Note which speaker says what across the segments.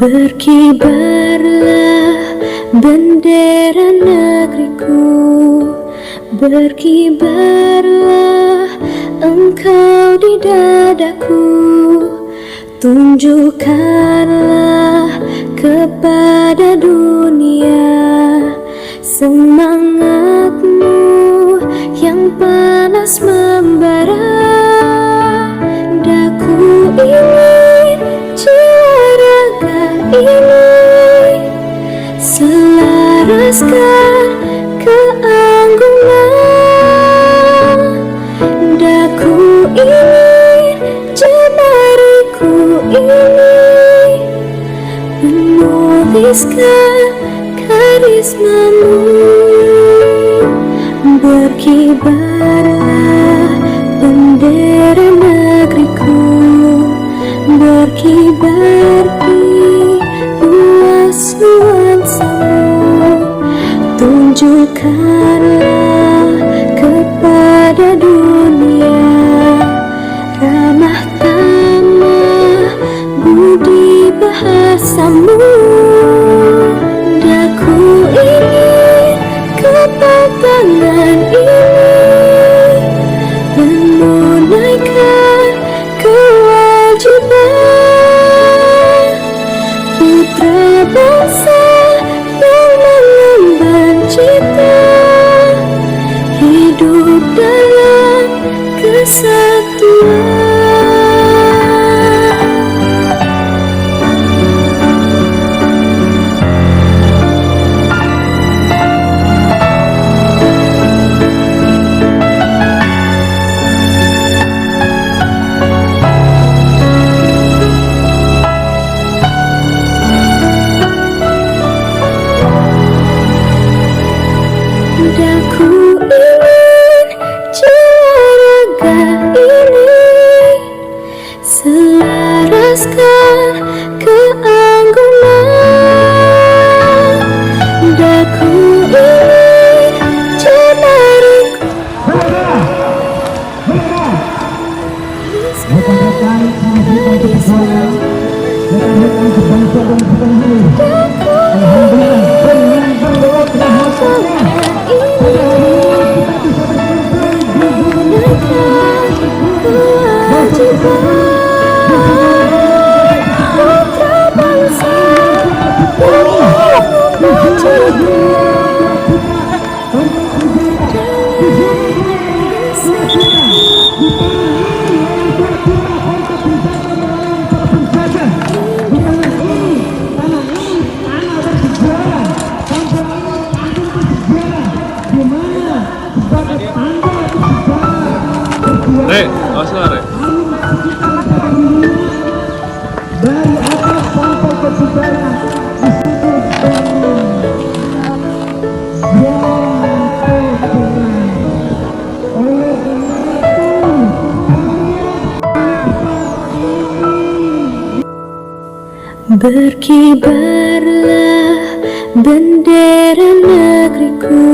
Speaker 1: Berkibarlah bendera negeriku, berkibarlah engkau di dadaku. Tunjukkanlah kepada dunia semangatmu yang panas membara. Daku ingin jiwa raga ini selaraskan keanggunan. Daku ingin jemariku ini menuliskan karismamu. Berkibarlah bendera negeriku, berkibar di luas nuansamu. Tunjukkanlah kepada dunia ramah tamah budi bahasamu. Daku ingin kepatangan ini menunaikan kewajiban putra bangsa yang mengemban cita hidup dalam kesatuan. Daku ingin jiwa raga ini selaraskan keanggunan. Daku ingin jemariku putra bangsa yang
Speaker 2: dari atas sampai ke udara
Speaker 1: berkibarlah bendera negeriku,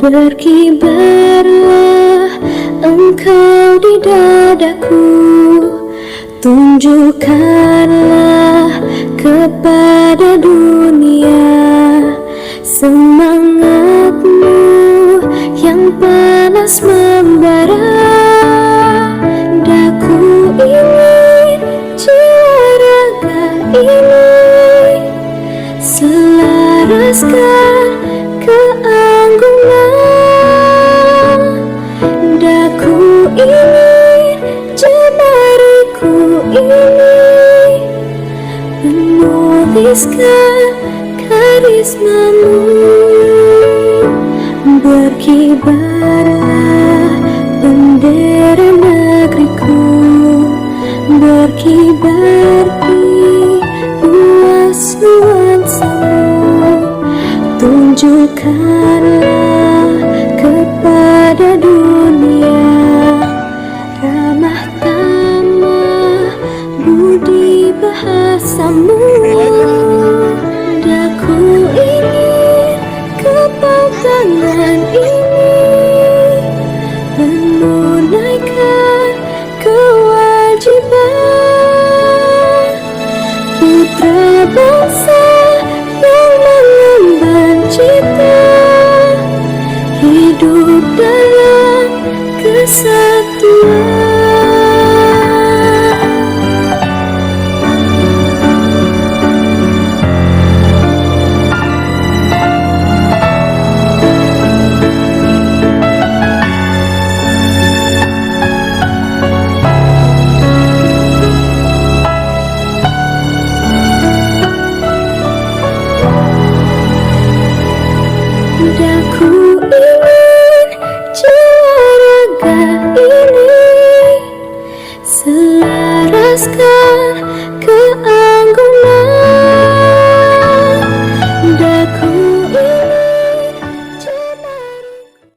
Speaker 1: berkibarlah engkau di dadaku. Tunjukkanlah kepada dunia semangatmu yang panas membara. Daku ingin jiwa raga ini selaraskan keanggunan. Daku ingin jemariku ini menuliskan karismamu. Berkibarlah bendera negeriku, berkibar di luas nuansamu. Tunjukkanlah kepada dunia ramah tamah budi bahasamu. Daku ingin kepatangan ini menunaikan kewajiban hidup dalam kesatuan.